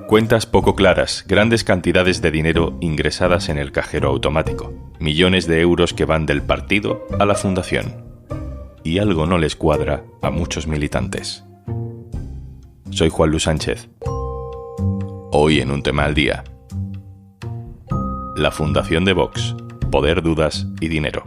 Cuentas poco claras, grandes cantidades de dinero ingresadas en el cajero automático, millones de euros que van del partido a la fundación. Y algo no les cuadra a muchos militantes. Soy Juan Luis Sánchez. Hoy en Un Tema al Día. La fundación de Vox, poder, dudas y dinero.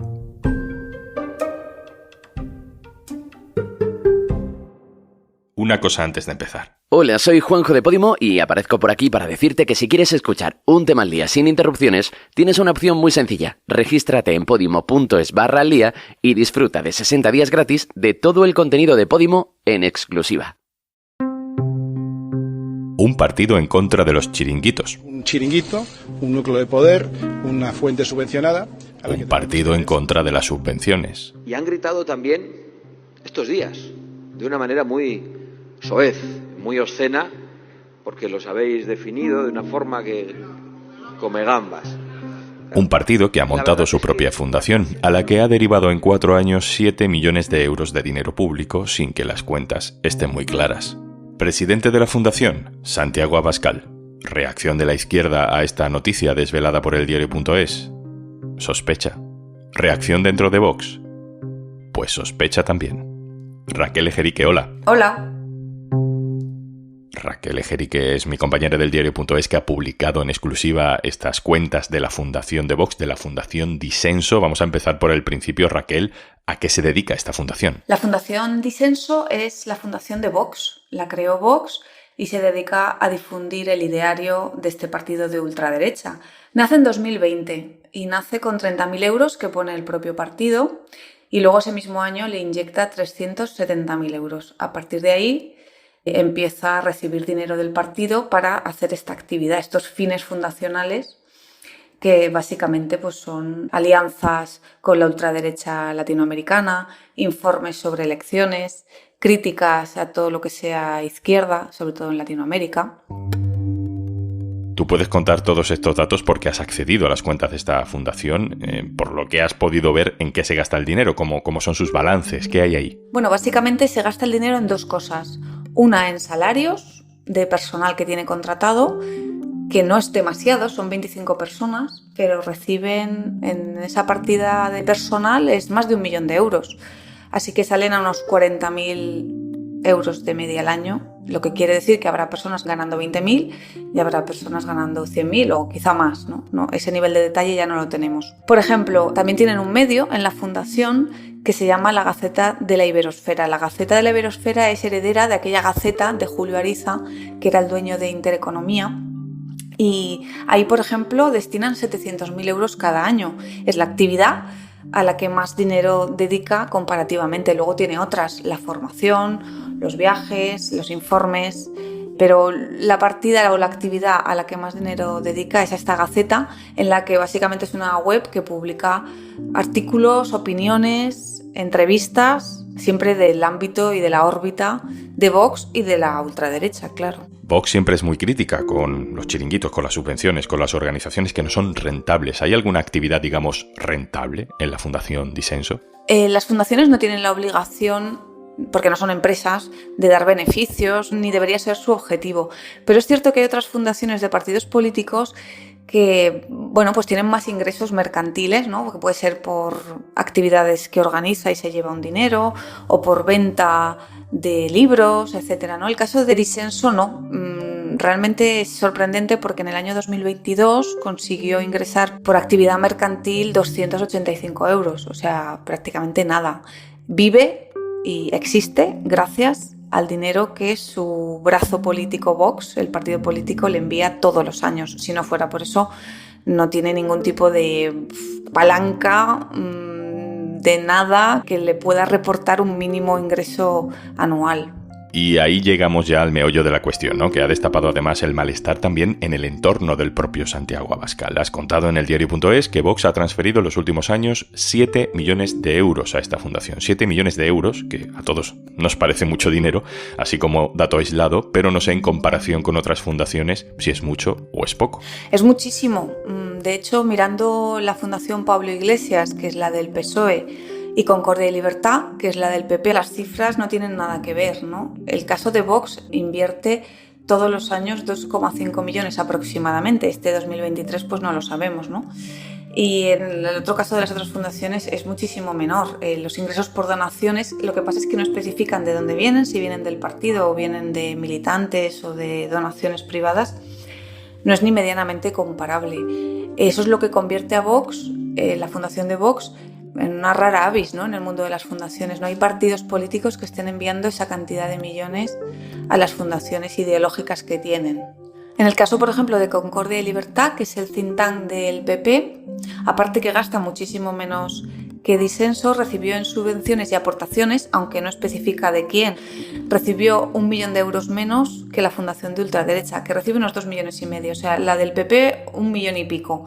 Una cosa antes de empezar. Hola, soy Juanjo de Podimo y aparezco por aquí para decirte que si quieres escuchar Un Tema al Día sin interrupciones, tienes una opción muy sencilla. Regístrate en podimo.es/aldía y disfruta de 60 días gratis de todo el contenido de Podimo en exclusiva. Un partido en contra de los chiringuitos. Un chiringuito, un núcleo de poder, una fuente subvencionada. Un partido en contra de las subvenciones. Y han gritado también estos días, de una manera muy soez, muy obscena, porque los habéis definido de una forma que come gambas. Un partido que ha montado su propia fundación, a la que ha derivado en 4 años 7 millones de euros de dinero público sin que las cuentas estén muy claras. Presidente de la fundación, Santiago Abascal. Reacción de la izquierda a esta noticia desvelada por el diario.es. Sospecha. Reacción dentro de Vox. Pues sospecha también. Raquel Ejerique, hola. Hola. Raquel Ejerique es mi compañera del diario.es que ha publicado en exclusiva estas cuentas de la fundación de Vox, de la fundación Disenso. Vamos a empezar por el principio. Raquel, ¿a qué se dedica esta fundación? La fundación Disenso es la fundación de Vox. La creó Vox y se dedica a difundir el ideario de este partido de ultraderecha. Nace en 2020 y nace con 30.000 euros que pone el propio partido y luego ese mismo año le inyecta 370.000 euros. A partir de ahí empieza a recibir dinero del partido para hacer esta actividad, estos fines fundacionales que básicamente pues, son alianzas con la ultraderecha latinoamericana, informes sobre elecciones, críticas a todo lo que sea izquierda, sobre todo en Latinoamérica. Tú puedes contar todos estos datos porque has accedido a las cuentas de esta fundación, por lo que has podido ver en qué se gasta el dinero, cómo son sus balances, qué hay ahí. Bueno, básicamente se gasta el dinero en dos cosas. Una en salarios de personal que tiene contratado, que no es demasiado, son 25 personas, pero reciben en esa partida de personal es más de 1 millón de euros. Así que salen a unos 40.000 euros de media al año, lo que quiere decir que habrá personas ganando 20.000 y habrá personas ganando 100.000 o quizá más, ¿no? Ese nivel de detalle ya no lo tenemos. Por ejemplo, también tienen un medio en la fundación que se llama la Gaceta de la Iberosfera. La Gaceta de la Iberosfera es heredera de aquella Gaceta de Julio Ariza, que era el dueño de Intereconomía. Y ahí, por ejemplo, destinan 700.000 euros cada año. Es la actividad a la que más dinero dedica comparativamente. Luego tiene otras, la formación, los viajes, los informes, pero la partida o la actividad a la que más dinero dedica es a esta Gaceta, en la que básicamente es una web que publica artículos, opiniones, entrevistas, siempre del ámbito y de la órbita de Vox y de la ultraderecha, claro. Vox siempre es muy crítica con los chiringuitos, con las subvenciones, con las organizaciones que no son rentables. ¿Hay alguna actividad, digamos, rentable en la Fundación Disenso? Las fundaciones no tienen la obligación, porque no son empresas, de dar beneficios, ni debería ser su objetivo. Pero es cierto que hay otras fundaciones de partidos políticos que, bueno, pues tienen más ingresos mercantiles, ¿no? Porque puede ser por actividades que organiza y se lleva un dinero, o por venta de libros, etcétera, ¿no? El caso de Disenso no. Realmente es sorprendente porque en el año 2022 consiguió ingresar por actividad mercantil 285 euros, o sea, prácticamente nada. Vive y existe gracias al dinero que su brazo político Vox, el partido político, le envía todos los años. Si no fuera por eso, no tiene ningún tipo de palanca de nada que le pueda reportar un mínimo ingreso anual. Y ahí llegamos ya al meollo de la cuestión, ¿no? Que ha destapado además el malestar también en el entorno del propio Santiago Abascal. Has contado en el diario.es que Vox ha transferido en los últimos años 7 millones de euros a esta fundación. 7 millones de euros, que a todos nos parece mucho dinero, así como dato aislado, pero no sé en comparación con otras fundaciones si es mucho o es poco. Es muchísimo. De hecho, mirando la Fundación Pablo Iglesias, que es la del PSOE, y Concordia y Libertad, que es la del PP, las cifras no tienen nada que ver, ¿no? El caso de Vox invierte todos los años 2,5 millones aproximadamente. Este 2023 pues no lo sabemos, ¿no? Y en el otro caso de las otras fundaciones es muchísimo menor. Los ingresos por donaciones, lo que pasa es que no especifican de dónde vienen, si vienen del partido o vienen de militantes o de donaciones privadas. No es ni medianamente comparable. Eso es lo que convierte a Vox, la fundación de Vox, en una rara avis, ¿no? En el mundo de las fundaciones. No hay partidos políticos que estén enviando esa cantidad de millones a las fundaciones ideológicas que tienen. En el caso, por ejemplo, de Concordia y Libertad, que es el think tank del PP, aparte que gasta muchísimo menos que Disenso, recibió en subvenciones y aportaciones, aunque no especifica de quién, recibió 1 millón de euros menos que la fundación de ultraderecha, que recibe unos 2,5 millones. O sea, la del PP, 1 millón y pico.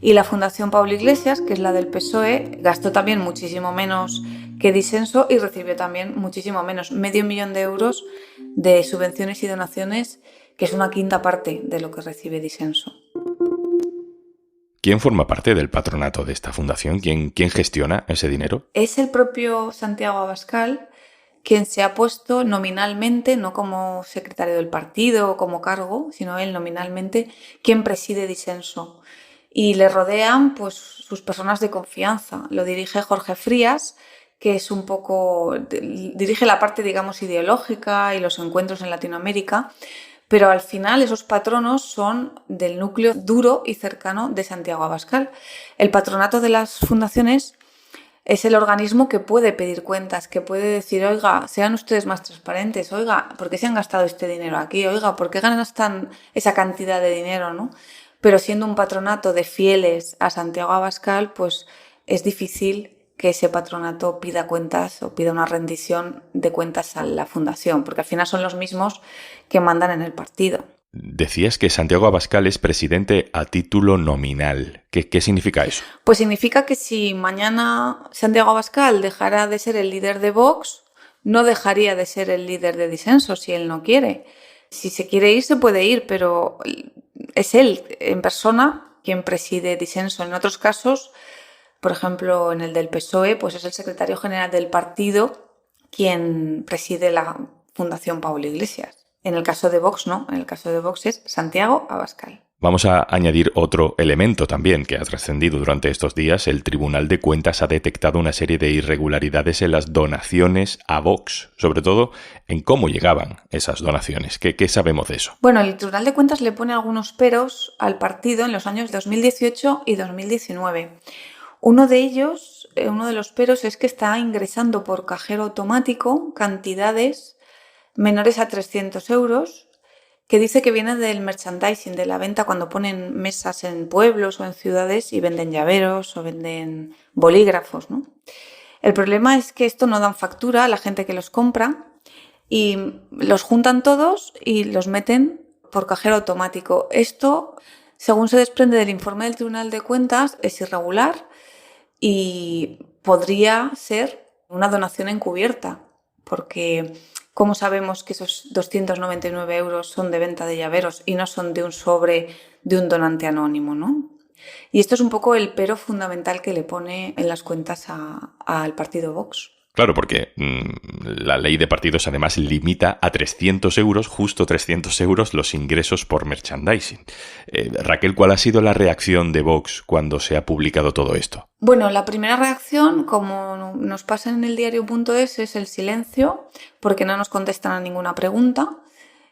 Y la fundación Pablo Iglesias, que es la del PSOE, gastó también muchísimo menos que Disenso y recibió también muchísimo menos, 500.000 de euros de subvenciones y donaciones, que es una quinta parte de lo que recibe Disenso. ¿Quién forma parte del patronato de esta fundación? ¿Quién gestiona ese dinero? Es el propio Santiago Abascal quien se ha puesto nominalmente, no como secretario del partido o como cargo, sino él nominalmente, quien preside Disenso. Y le rodean pues sus personas de confianza. Lo dirige Jorge Frías, que es un poco, dirige la parte, digamos, ideológica y los encuentros en Latinoamérica, pero al final esos patronos son del núcleo duro y cercano de Santiago Abascal. El patronato de las fundaciones es el organismo que puede pedir cuentas, que puede decir, oiga, sean ustedes más transparentes, oiga, ¿por qué se han gastado este dinero aquí? Oiga, ¿por qué gastan esa cantidad de dinero, ¿no? Pero siendo un patronato de fieles a Santiago Abascal, pues es difícil que ese patronato pida cuentas o pida una rendición de cuentas a la fundación, porque al final son los mismos que mandan en el partido. Decías que Santiago Abascal es presidente a título nominal. ¿Qué significa eso? Pues significa que si mañana Santiago Abascal dejara de ser el líder de Vox, no dejaría de ser el líder de Disenso si él no quiere. Si se quiere ir, se puede ir, pero es él en persona quien preside Disenso. En otros casos, por ejemplo, en el del PSOE, pues es el secretario general del partido quien preside la Fundación Pablo Iglesias. En el caso de Vox, no. En el caso de Vox es Santiago Abascal. Vamos a añadir otro elemento también que ha trascendido durante estos días. El Tribunal de Cuentas ha detectado una serie de irregularidades en las donaciones a Vox, sobre todo en cómo llegaban esas donaciones. ¿Qué sabemos de eso? Bueno, el Tribunal de Cuentas le pone algunos peros al partido en los años 2018 y 2019. Uno de los peros es que está ingresando por cajero automático cantidades menores a 300 euros, que dice que viene del merchandising, de la venta cuando ponen mesas en pueblos o en ciudades y venden llaveros o venden bolígrafos, ¿no? El problema es que esto no dan factura a la gente que los compra y los juntan todos y los meten por cajero automático. Esto, según se desprende del informe del Tribunal de Cuentas, es irregular y podría ser una donación encubierta, porque ¿cómo sabemos que esos 299 euros son de venta de llaveros y no son de un sobre de un donante anónimo, ¿no? Y esto es un poco el pero fundamental que le pone en las cuentas al partido Vox. Claro, porque la ley de partidos además limita a 300 euros, justo 300 euros, los ingresos por merchandising. Raquel, ¿cuál ha sido la reacción de Vox cuando se ha publicado todo esto? Bueno, la primera reacción, como nos pasa en el diario.es, es el silencio, porque no nos contestan a ninguna pregunta.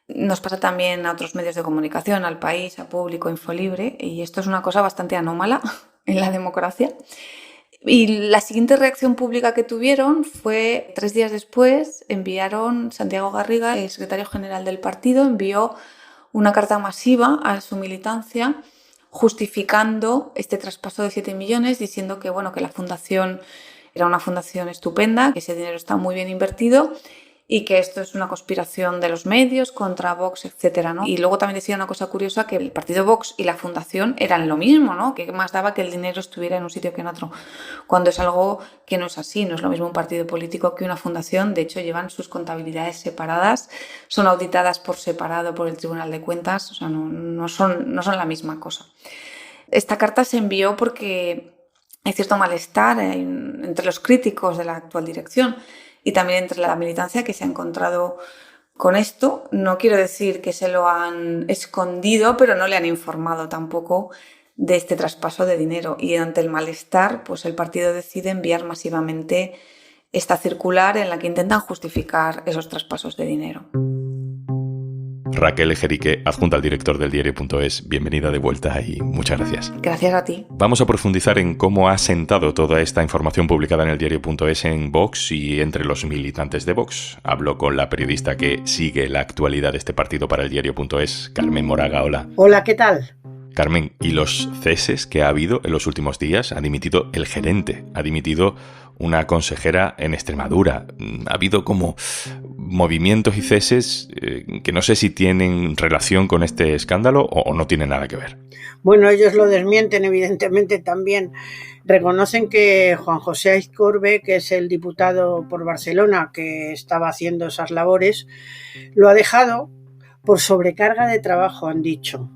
Nos pasa también a otros medios de comunicación, al País, a Público, Infolibre, y esto es una cosa bastante anómala en la democracia. Y la siguiente reacción pública que tuvieron fue 3 días después, Santiago Garriga, el secretario general del partido, envió una carta masiva a su militancia justificando este traspaso de 7 millones, diciendo que, que la fundación era una fundación estupenda, que ese dinero está muy bien invertido y que esto es una conspiración de los medios contra Vox, etcétera, ¿no? Y luego también decía una cosa curiosa, que el partido Vox y la fundación eran lo mismo, ¿no? Que más daba que el dinero estuviera en un sitio que en otro, cuando es algo que no es así. No es lo mismo un partido político que una fundación. De hecho, llevan sus contabilidades separadas, son auditadas por separado por el Tribunal de Cuentas, o sea, no son la misma cosa. Esta carta se envió porque hay cierto malestar entre los críticos de la actual dirección y también entre la militancia, que se ha encontrado Con esto no quiero decir que se lo han escondido, pero no le han informado tampoco de este traspaso de dinero. Y ante el malestar, pues el partido decide enviar masivamente esta circular en la que intentan justificar esos traspasos de dinero. Raquel Ejerique, adjunta al director del diario.es, bienvenida de vuelta y muchas gracias. Gracias a ti. Vamos a profundizar en cómo ha sentado toda esta información publicada en el diario.es en Vox y entre los militantes de Vox. Hablo con la periodista que sigue la actualidad de este partido para el diario.es, Carmen Moraga. Hola. Hola, ¿qué tal? Carmen, ¿y los ceses que ha habido en los últimos días? Ha dimitido el gerente, ha dimitido una consejera en Extremadura. Ha habido como movimientos y ceses que no sé si tienen relación con este escándalo o no tienen nada que ver. Bueno, ellos lo desmienten, evidentemente también. Reconocen que Juan José Aizcorbe, que es el diputado por Barcelona que estaba haciendo esas labores, lo ha dejado por sobrecarga de trabajo, han dicho,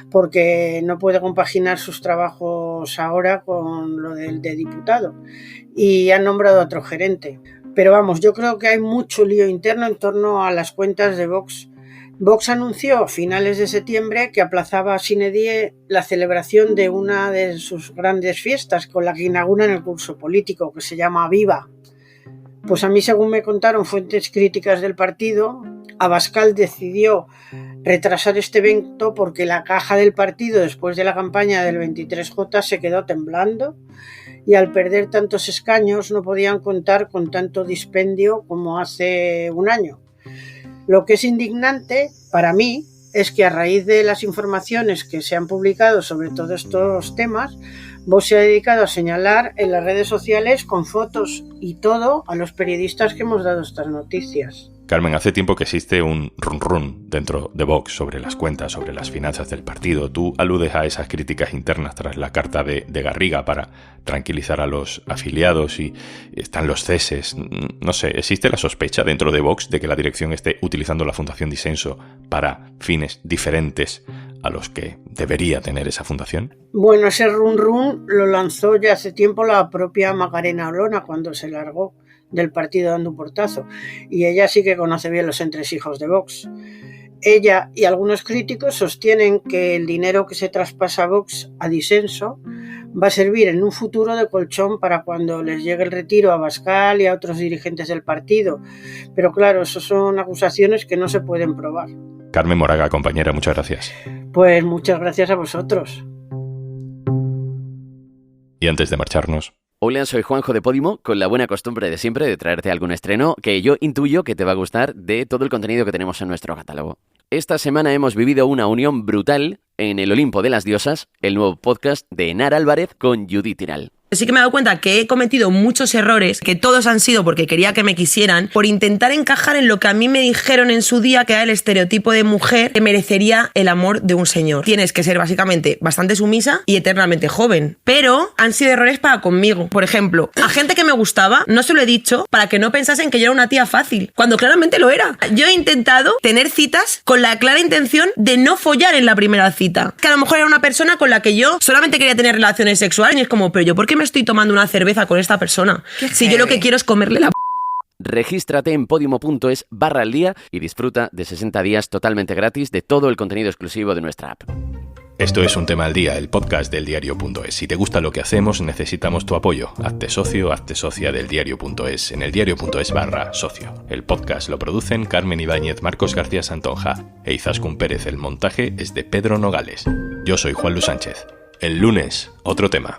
porque no puede compaginar sus trabajos ahora con lo de diputado, y han nombrado a otro gerente. Pero vamos, yo creo que hay mucho lío interno en torno a las cuentas de Vox. Vox anunció a finales de septiembre que aplazaba sine die la celebración de una de sus grandes fiestas con la que inauguran el curso político, que se llama Viva. Pues a mí, según me contaron fuentes críticas del partido, Abascal decidió retrasar este evento porque la caja del partido después de la campaña del 23J se quedó temblando y al perder tantos escaños no podían contar con tanto dispendio como hace un año. Lo que es indignante para mí es que a raíz de las informaciones que se han publicado sobre todos estos temas, Vox se ha dedicado a señalar en las redes sociales con fotos y todo a los periodistas que hemos dado estas noticias. Carmen, hace tiempo que existe un run dentro de Vox sobre las cuentas, sobre las finanzas del partido. Tú aludes a esas críticas internas tras la carta de Garriga para tranquilizar a los afiliados y están los ceses. No sé, ¿existe la sospecha dentro de Vox de que la dirección esté utilizando la Fundación Disenso para fines diferentes a los que debería tener esa fundación? Bueno, ese run lo lanzó ya hace tiempo la propia Macarena Olona cuando se largó del partido dando un portazo, y ella sí que conoce bien los entresijos de Vox. Ella y algunos críticos sostienen que el dinero que se traspasa a Vox a Disenso va a servir en un futuro de colchón para cuando les llegue el retiro a Abascal y a otros dirigentes del partido, pero claro, eso son acusaciones que no se pueden probar. Carmen Moraga, compañera, muchas gracias. Pues muchas gracias a vosotros. Y antes de marcharnos... Hola, soy Juanjo de Podimo, con la buena costumbre de siempre de traerte algún estreno que yo intuyo que te va a gustar de todo el contenido que tenemos en nuestro catálogo. Esta semana hemos vivido una unión brutal en El Olimpo de las Diosas, el nuevo podcast de Enar Álvarez con Judith Tiral. Sí que me he dado cuenta que he cometido muchos errores, que todos han sido porque quería que me quisieran, por intentar encajar en lo que a mí me dijeron en su día que era el estereotipo de mujer que merecería el amor de un señor. Tienes que ser básicamente bastante sumisa y eternamente joven. Pero han sido errores para conmigo. Por ejemplo, a gente que me gustaba no se lo he dicho para que no pensasen que yo era una tía fácil, cuando claramente lo era. Yo he intentado tener citas con la clara intención de no follar en la primera cita. Que a lo mejor era una persona con la que yo solamente quería tener relaciones sexuales y es como, pero yo ¿por qué me estoy tomando una cerveza con esta persona? Si yo lo que quiero es comerle la Regístrate en podimo.es/aldía y disfruta de 60 días totalmente gratis de todo el contenido exclusivo de nuestra app. Esto es Un Tema al Día, el podcast del diario.es. Si te gusta lo que hacemos, necesitamos tu apoyo. Hazte socio, hazte socia del diario.es en el diario.es/socio. El podcast lo producen Carmen Ibáñez, Marcos García Santonja e Izaskun Pérez. El montaje es de Pedro Nogales. Yo soy Juan Luis Sánchez. El lunes, otro tema.